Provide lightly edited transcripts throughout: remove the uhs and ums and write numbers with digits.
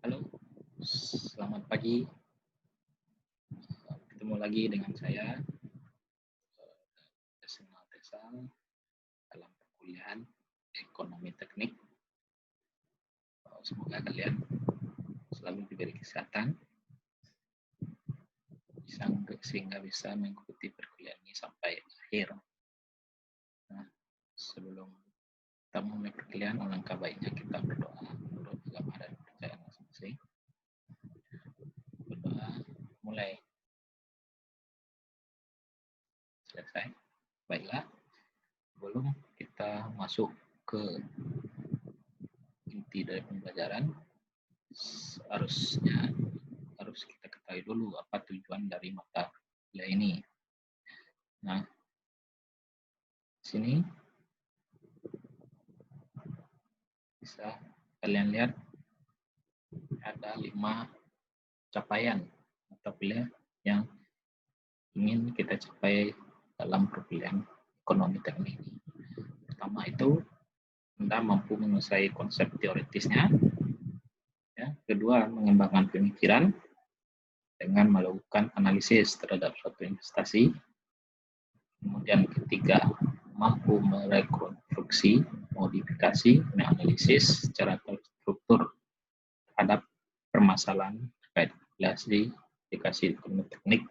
Halo, selamat pagi. Ketemu lagi dengan saya, Desna Tesal, dalam perkuliahan Ekonomi Teknik. Semoga kalian selalu diberi kesehatan, sehingga bisa mengikuti perkuliahan ini sampai akhir. Nah, sebelum kita mulai perkuliahan, alangkah baiknya kita berdoa menurut agama dan kepercayaan masing-masing. Berdoa, mulai. Selesai. Baiklah, sebelum kita masuk ke inti dari pembelajaran, harus kita ketahui dulu apa tujuan dari mata kuliah ini. Nah, sini bisa kalian lihat ada 5 capaian mata kuliah yang ingin kita capai dalam perkuliahan ekonomi teknik ini. Pertama itu, Anda mampu menguasai konsep teoritisnya. Ya, kedua, mengembangkan pemikiran dengan melakukan analisis terhadap suatu investasi. Kemudian ketiga, mampu merekonstruksi, modifikasi, menganalisis secara terstruktur terhadap permasalahan terkait aplikasi ekonomi teknik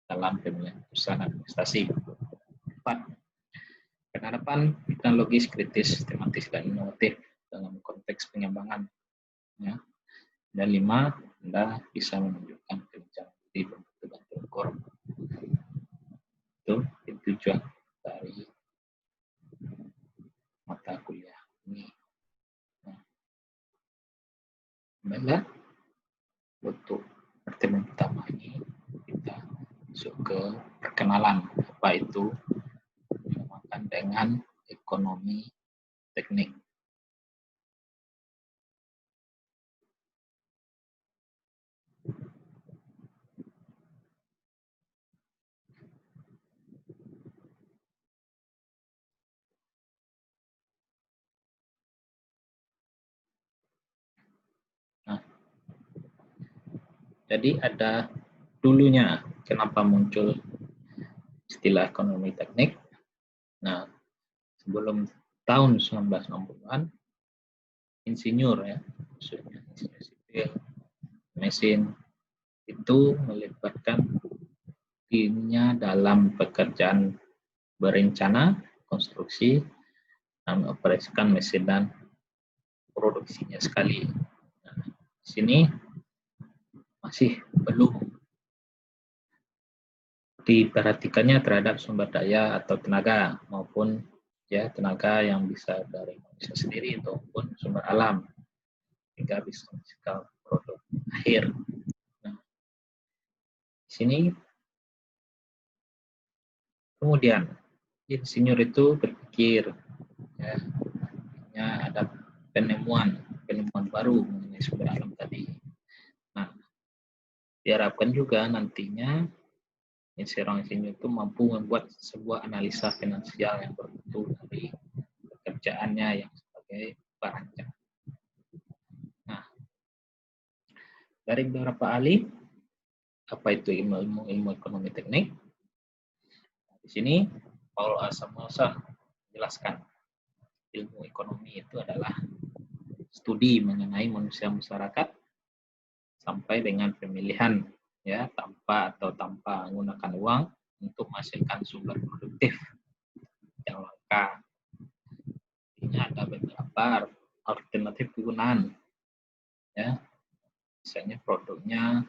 dalam pemilihan usaha investasi. 4. Penerapan pikiran logis, kritis, sistematis, dan inovatif dalam konteks pengembangan. Ya. Dan 5, Anda bisa menunjukkan kebijakan diri berbentuk dan terukur. Itu tujuan dari mata kuliah ini. Baiklah, untuk pertemuan pertama ini kita masuk ke perkenalan apa itu dinamakan dengan ekonomi teknik. Nah, jadi ada dulunya kenapa muncul istilah ekonomi teknik. Nah, sebelum tahun 1960-an, insinyur ya, maksudnya insinyur sipil, mesin, itu melibatkan dirinya dalam pekerjaan berencana, konstruksi, dan mengoperasikan mesin dan produksinya sekali. Nah, di sini masih belum diperhatikannya terhadap sumber daya atau tenaga maupun ya tenaga yang bisa dari manusia sendiri ataupun sumber alam hingga bisa menghasilkan produk akhir. Nah, di sini kemudian insinyur itu berpikir ya ada penemuan baru mengenai sumber alam tadi. Nah, diharapkan juga nantinya seorang insinyur itu mampu membuat sebuah analisa finansial yang bermutu dari pekerjaannya yang sebagai perancang. Nah, dari beberapa ahli, apa itu ilmu ekonomi teknik? Nah, di sini Paul A. Samuelson menjelaskan ilmu ekonomi itu adalah studi mengenai manusia masyarakat sampai dengan pemilihan ya tanpa menggunakan uang untuk menghasilkan sumber produktif yang langka. Ini ada beberapa alternatif penggunaan ya, misalnya produknya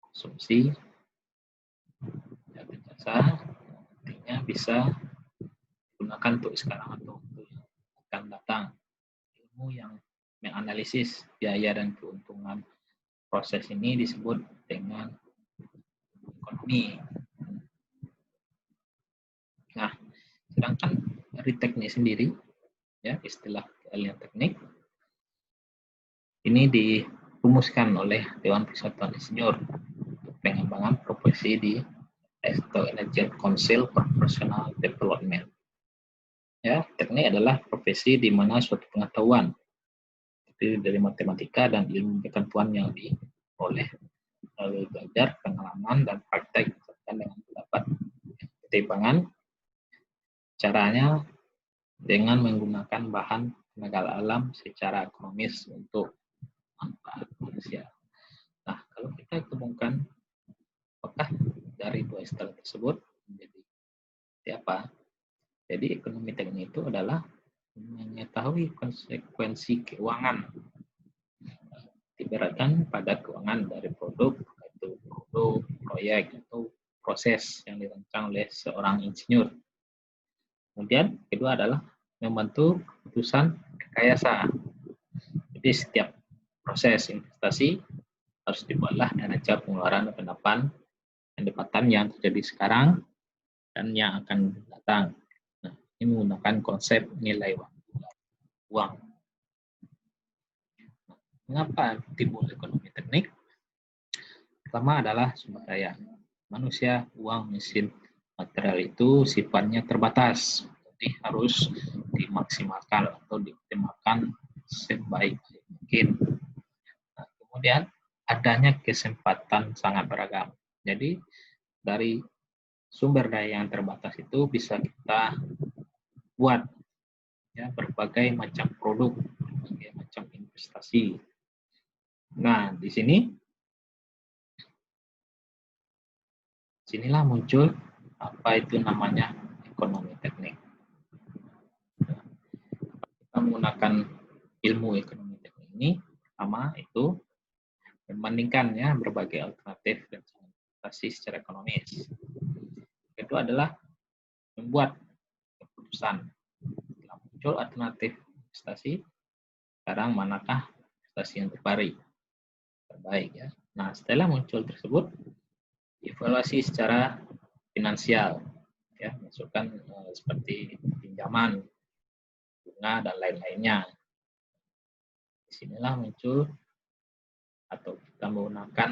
konsumsi dan jasa, nantinya bisa digunakan untuk sekarang atau untuk yang akan datang. Ilmu yang menganalisis biaya dan keuntungan proses ini disebut dengan ekonomi. Nah, sedangkan dari teknik sendiri, ya istilah keahlian teknik ini dirumuskan oleh Dewan Persatuan Insinyur untuk pengembangan profesi di Energy Council for Professional Development. Ya, teknik adalah profesi di mana suatu pengetahuan terdiri dari matematika dan ilmu pengetahuan yang diperoleh melalui belajar, pengalaman, dan praktek serta dengan pendapat ketimpangan. Caranya dengan menggunakan bahan tenaga alam secara ekonomis untuk manfaat manusia. Nah, kalau kita temukan apakah dari dua istilah tersebut menjadi seperti apa? Jadi ekonomi teknik itu adalah mengetahui konsekuensi keuangan, ibaratkan pada keuangan dari produk, itu produk, proyek, atau proses yang dirancang oleh seorang insinyur. Kemudian kedua adalah membantu keputusan rekayasa. Jadi setiap proses investasi harus dibuatlah neraca pengeluaran pendapatan yang terjadi sekarang dan yang akan datang. Nah, ini menggunakan konsep nilai uang. Mengapa timbul ekonomi teknik? Pertama adalah sumber daya. Manusia, uang, mesin, material itu sifatnya terbatas. Jadi harus dimaksimalkan atau dioptimalkan sebaik mungkin. Nah, kemudian adanya kesempatan sangat beragam. Jadi dari sumber daya yang terbatas itu bisa kita buat ya berbagai macam produk, berbagai macam investasi. Nah, di sinilah muncul apa itu namanya ekonomi teknik. Kita menggunakan ilmu ekonomi teknik ini, pertama itu membandingkan ya berbagai alternatif dan investasi secara ekonomis. Kedua adalah membuat keputusan. Setelah muncul alternatif investasi, sekarang manakah investasi yang terbaik ya. Nah, setelah muncul tersebut, evaluasi secara finansial ya, masukkan seperti pinjaman, bunga dan lain-lainnya. Disinilah muncul atau kita menggunakan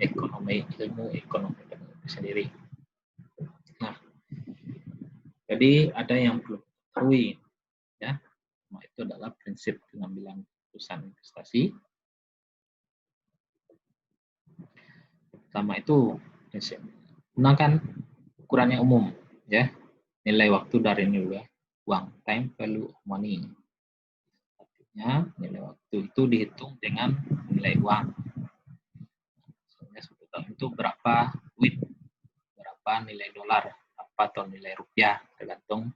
ilmu ekonomi itu sendiri. Nah, jadi ada yang perlu diketahui ya, itu adalah prinsip pengambilan keputusan investasi. Pertama itu prinsip gunakan ukuran yang umum ya, nilai waktu dari nilai uang, time value of money. Artinya nilai waktu itu dihitung dengan nilai uang. Misalnya 10 tahun itu berapa duit, berapa nilai dolar, apa atau nilai rupiah, tergantung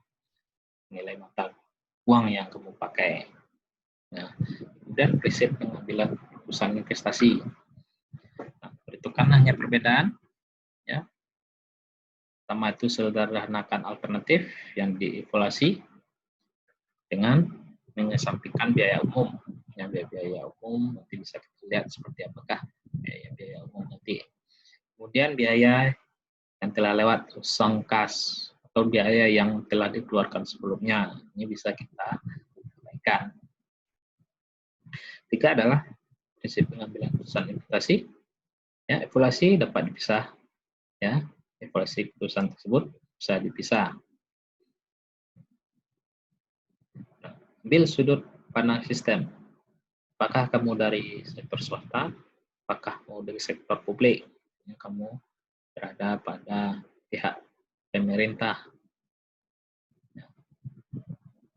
nilai mata uang yang kamu pakai. Nah, kemudian prinsip pengambilan keputusan investasi. Nah, itu kan hanya perbedaan ya. Pertama itu sederhanakan alternatif yang dievaluasi dengan mengesampingkan biaya umum. Ya, biaya umum nanti bisa kita lihat seperti apakah biaya umum nanti. Kemudian biaya yang telah lewat sunk cost atau biaya yang telah dikeluarkan sebelumnya. Ini bisa kita naikkan. Tiga adalah prinsip pengambilan keputusan investasi. Ya, evaluasi dapat dipisah. Ya, evaluasi keputusan tersebut bisa dipisah. Ambil sudut pandang sistem. Apakah kamu dari sektor swasta? Apakah mau dari sektor publik? Kamu berada pada pihak pemerintah.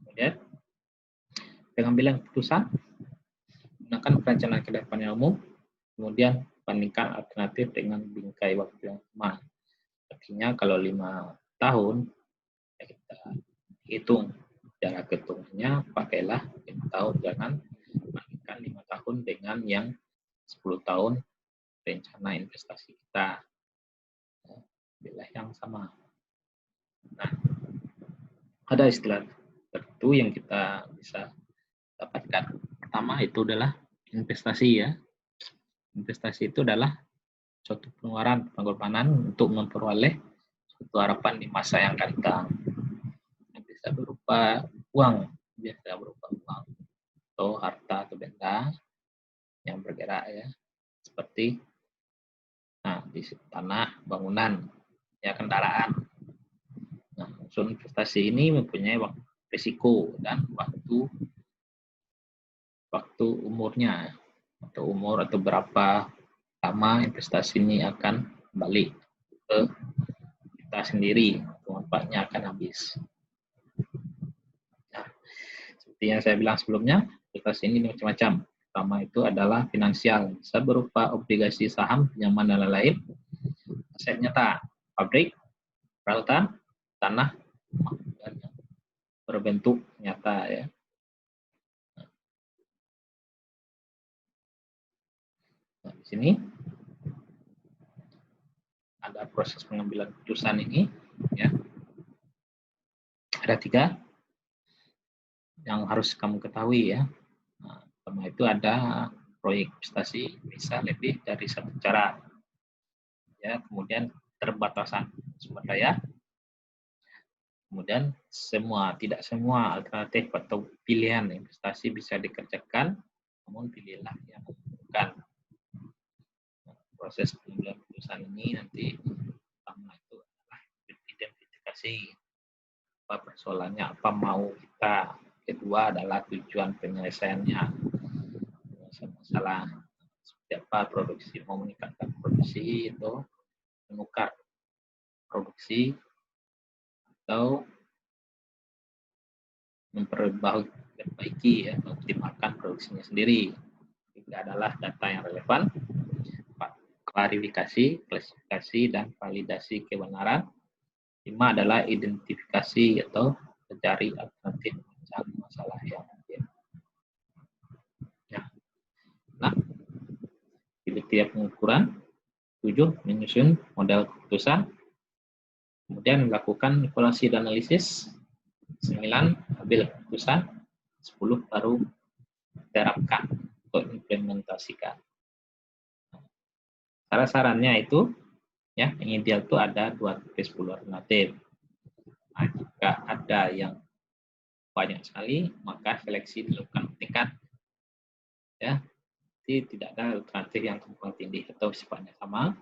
Kemudian, pengambilan keputusan gunakan perencanaan ke depan yang umum, kemudian bandingkan alternatif dengan bingkai waktu yang sama. Artinya kalau 5 tahun, ya kita hitung jarak hitungnya, pakailah 5 tahun, jangan bandingkan 5 tahun dengan yang 10 tahun rencana investasi kita. Bila yang sama. Nah, ada istilah tertentu yang kita bisa dapatkan. Pertama itu adalah investasi ya. Investasi itu adalah suatu pengeluaran pengorbanan untuk memperoleh suatu harapan di masa yang akan datang. Bisa berupa uang, atau harta atau benda yang bergerak ya, seperti di tanah, bangunan, ya kendaraan. Nah, unsur investasi ini mempunyai risiko dan waktu waktu umurnya, atau umur atau berapa lama investasi ini akan kembali ke kita sendiri, manfaatnya akan habis. Nah, seperti yang saya bilang sebelumnya, investasi ini macam-macam. Pertama itu adalah finansial, bisa berupa obligasi saham, pinjaman dan lain-lain. Aset nyata, pabrik, peralatan, tanah, dan berbentuk nyata ya. Nah, di sini ada proses pengambilan keputusan ini ya. Ada 3 yang harus kamu ketahui ya. Nah, pertama itu ada proyek investasi bisa lebih dari satu cara ya, kemudian terbatasan sumber daya, kemudian tidak semua alternatif atau pilihan investasi bisa dikerjakan, namun pilihlah yang memungkinkan. Proses pengambilan keputusan ini nanti pertama itu adalah identifikasi apa persoalannya, apa mau kita. Kedua adalah tujuan penyelesaiannya, masalah seperti apa produksi, mau meningkatkan produksi itu menukar produksi atau memperbaiki ya, mengoptimalkan produksinya sendiri. Tiga adalah data yang relevan, klarifikasi, klasifikasi, dan validasi kebenaran. 5 adalah identifikasi atau mencari alternatif masalah yang mungkin. Nah, kriteria pengukuran. 7, menyusun model keputusan. Kemudian melakukan evaluasi dan analisis. 9, ambil keputusan. 10, baru terapkan atau implementasikan. Saran-sarannya itu ya, yang ideal itu ada 2-10 alternatif. Nah, jika ada yang banyak sekali, maka seleksi dilakukan tingkat ya. Jadi tidak ada alternatif yang tumpang tindih atau sifatnya sama,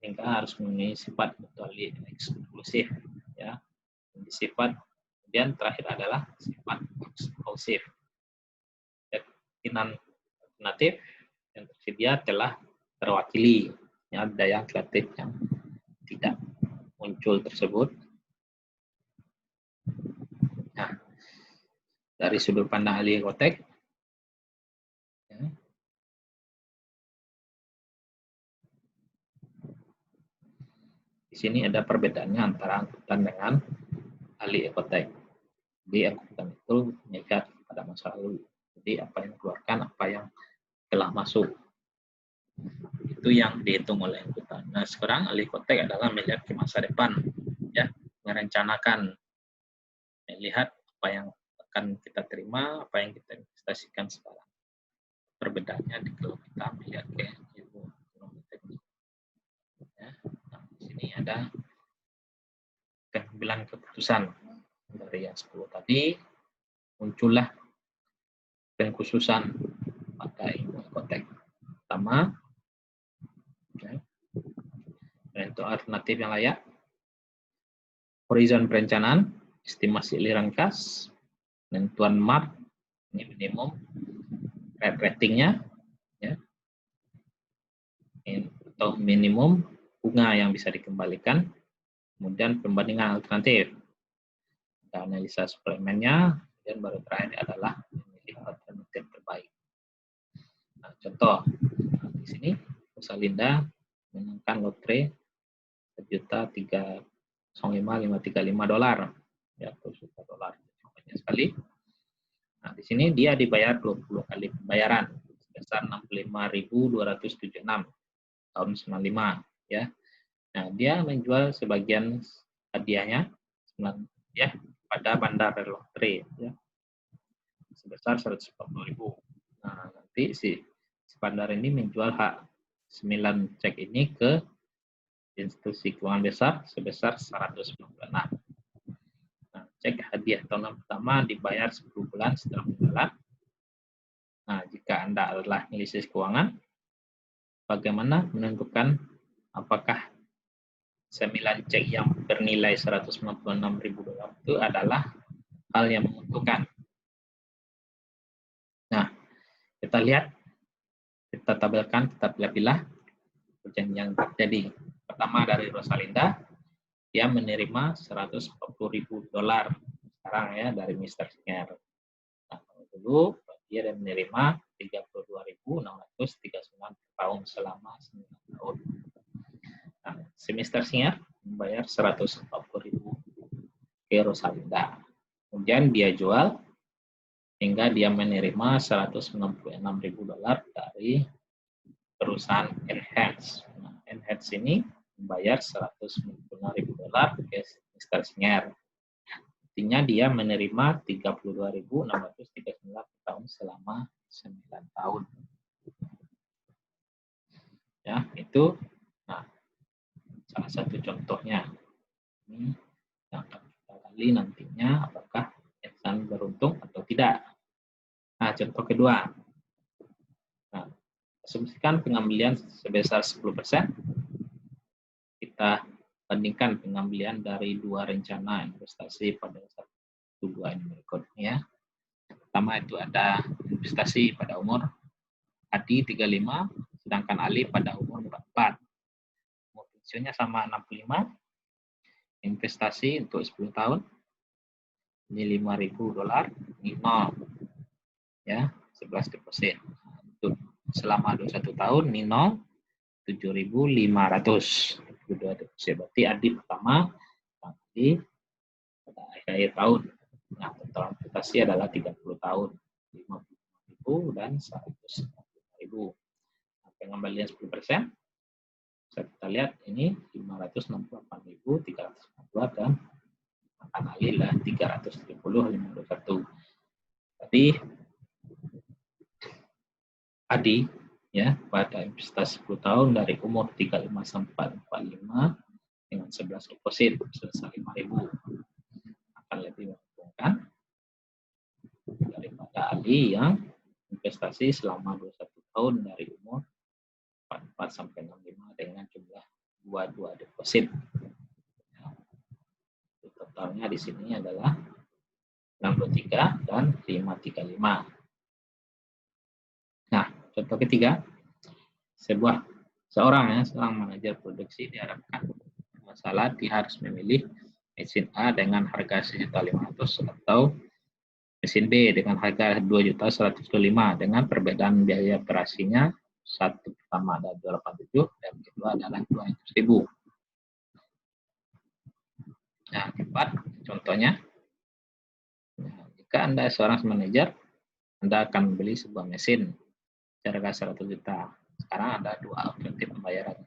sehingga harus memiliki sifat mutually eksklusif ya. Sifat kemudian terakhir adalah sifat eksklusif. Kemungkinan alternatif yang tersedia telah terwakili. Ya, ada yang alternatif yang tidak muncul tersebut. Nah, dari sudut pandang ahli ekotek, ya, di sini ada perbedaannya antara angkutan dengan ahli ekotek. Jadi angkutan itu mengikat pada masa lalu. Jadi apa yang dikeluarkan, apa yang telah masuk, itu yang dihitung oleh angkutan. Nah, sekarang ahli ekotek adalah melihat ke masa depan, ya, merencanakan, melihat apa yang akan kita terima, apa yang kita investasikan sekarang. Perbedaannya kalau kita melihat ke ilmu ekonomi teknik. Ya. Nah, di sini ada pengambilan keputusan dari yang 10 tadi, muncullah pengkhususan pada ilmu ekotek. Pertama, ya, untuk alternatif yang layak, horizon perencanaan, estimasi aliran kas, penentuan MAR, ini minimum, ratingnya, ya, atau minimum bunga yang bisa dikembalikan, kemudian perbandingan alternatif, analisa suplemennya, dan baru terakhir adalah memilih alternatif terbaik. Nah, contoh di sini Rosalinda menangkan lotre $1.305.535 ya, $1 banyak sekali. Nah, di sini dia dibayar 20 kali pembayaran sebesar 65.276 tahun 95 ya. Nah, dia menjual sebagian hadiahnya ya pada bandar lotre ya sebesar 140.000. Nah, nanti si bandar ini menjual hak 9 cek ini ke institusi keuangan besar sebesar 196. Nah, cek hadiah tahun pertama dibayar 10 bulan setelah penjualan. Nah, jika Anda adalah analisis keuangan, bagaimana menentukan apakah 9 cek yang bernilai $196.000 itu adalah hal yang menguntungkan. Nah, Kita lihat, kita tabelkan, kita pilih-pilih perjanjian yang terjadi. Pertama dari Rosalinda, dia menerima $140.000 sekarang ya dari Mr. Singer. Nah, dulu dia menerima 32.639 per tahun selama 9 tahun. Nah, si Mr. Singer membayar 140.000 ke Rosalinda. Kemudian dia jual hingga dia menerima $196.000 dari perusahaan Enhance. Nah, Enhance ini membayar $196.000 ke Mr. Singer. Artinya dia menerima 32.639 tahun selama 9 tahun. Ya, itu nah, salah satu contohnya. Ini yang akan kita gali nantinya apakah insan beruntung atau tidak. Nah, contoh kedua. Nah, asumsikan pengambilan sebesar 10%. Kita bandingkan pengambilan dari dua rencana investasi pada 1-2 ini berikutnya. Pertama itu ada investasi pada umur Adi 35, sedangkan Ali pada umur 44. Umur pensiunnya sama 65. Investasi untuk 10 tahun. Ini $5.000, ini 0. Ya, 11 deposit. Untuk selama 21 tahun, ini 0. 7.500. Kedua deposit. Berarti Adi pertama, Adi pada akhir tahun. Nah, total investasi adalah 30 tahun. 50.000 dan 100.000. Nah, pengembalian 10%. Bisa kita lihat ini 568.342 dan akan alih 370.51. Tadi Adi ya pada investasi 10 tahun dari umur 35 sampai 45 dengan 11 deposit sebesar 5.000 akan lebih menguntungkan daripada Ali yang investasi selama 21 tahun dari umur 44 sampai 65 dengan jumlah 22 deposit. Ya. Totalnya di sini adalah 63 dan 535. Nah, contoh ketiga, seorang manajer produksi diharapkan masalah dia harus memilih mesin A dengan harga 1.500.000 atau mesin B dengan harga 2.125.000 dengan perbedaan biaya operasinya satu pertama ada 287 dan kedua adalah 200.000. Nah, keempat contohnya, nah, jika Anda seorang manajer, Anda akan membeli sebuah mesin harga 100 juta. Sekarang ada dua alternatif pembayaran.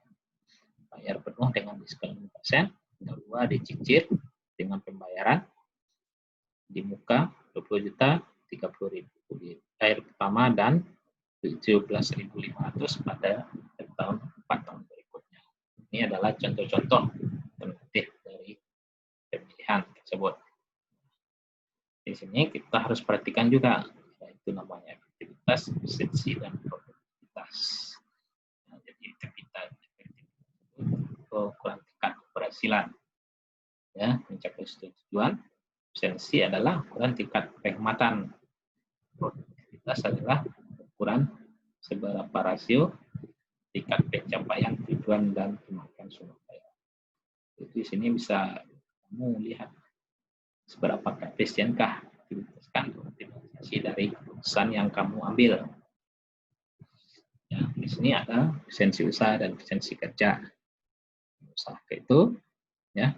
Bayar penuh dengan diskon 5%, kedua dicicil dengan pembayaran di muka 20 juta, 30.000 di akhir pertama dan 17.500 pada tahun 4 tahun berikutnya. Ini adalah contoh-contoh alternatif dari pemilihan tersebut. Di sini kita harus perhatikan juga, yaitu namanya efektivitas, efisiensi, dan produktivitas. Nah, jadi efektivitas ukuran tingkat keberhasilan, ya, mencapai tujuan. Efisiensi adalah ukuran tingkat penghematan. Produktivitas adalah ukuran seberapa rasio tingkat pencapaian tujuan dan pemakaian sumber daya. Di sini bisa kamu lihat seberapa efisienkah optimalisasi dari keputusan yang kamu ambil. Ya, di sini ada efisiensi usaha dan efisiensi kerja. Usaha itu, ya,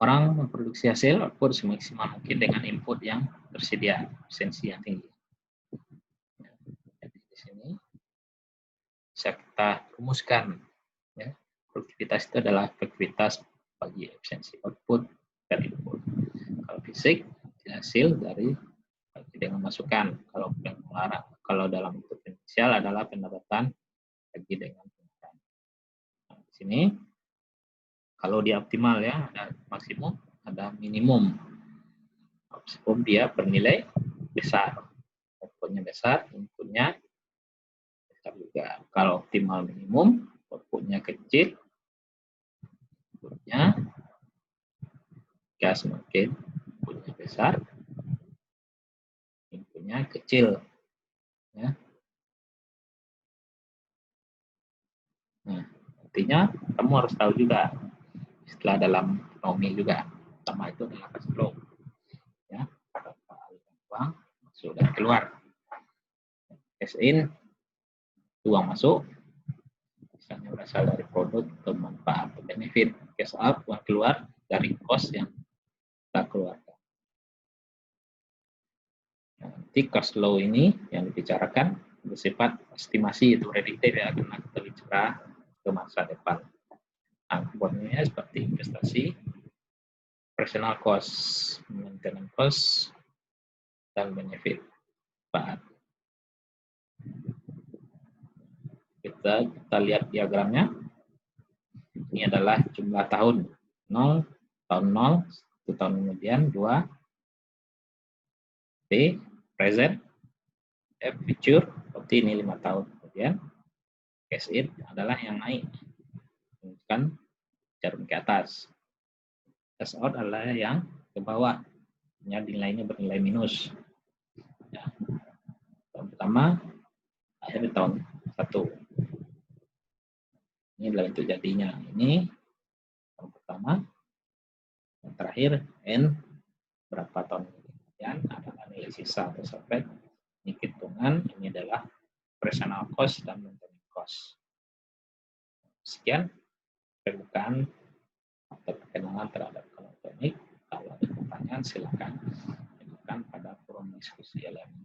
orang memproduksi hasil output semaksimal mungkin dengan input yang tersedia, efisiensi yang tinggi. Ya, jadi di sini bisa kita rumuskan, ya, produktivitas itu adalah efektivitas bagi efisiensi output dan input. Kalau fisik hasil dari dengan masukan. Kalau dalam bentuk finansial adalah pendapatan bagi dengan pengeluaran. Nah, di sini kalau dia optimal ya ada maksimum, ada minimum. Maksimum dia bernilai besar, outputnya besar, inputnya besar juga. Kalau optimal minimum, outputnya kecil, inputnya gas semakin inputnya besar, inputnya kecil. Ya. Nah, artinya kamu harus tahu juga istilah dalam ekonomi juga. Pertama itu adalah cash flow. Ya, uang masuk dan keluar. Cash in, uang masuk, misalnya berasal dari produk atau manfaat atau benefit. Cash out, uang keluar dari cost yang kita keluarkan. Nanti cash flow ini yang dibicarakan bersifat estimasi, itu prediktif ya, karena kita bicara ke masa depan. Nah, komponennya seperti investasi, personal cost, maintenance cost, dan benefit. Kita lihat diagramnya. Ini adalah jumlah tahun 0, tahun 0, 1 tahun kemudian, 2, P, present, F, future, berarti ini 5 tahun kemudian, cash in adalah yang naik, bukan jarum ke atas. Cash out adalah yang ke bawah, nilainya bernilai minus. Ya. Tahun pertama, akhir tahun 1. Ini adalah bentuk jadinya. Ini tahun pertama, yang terakhir N berapa tahun kemudian adalah nilai sisa atau spread. Ini hitungan, ini adalah operational cost dan maintenance cost. Sekian pembukaan atau perkenalan terhadap elektronik. Kalau ada pertanyaan silakan ajukan pada forum diskusi LM.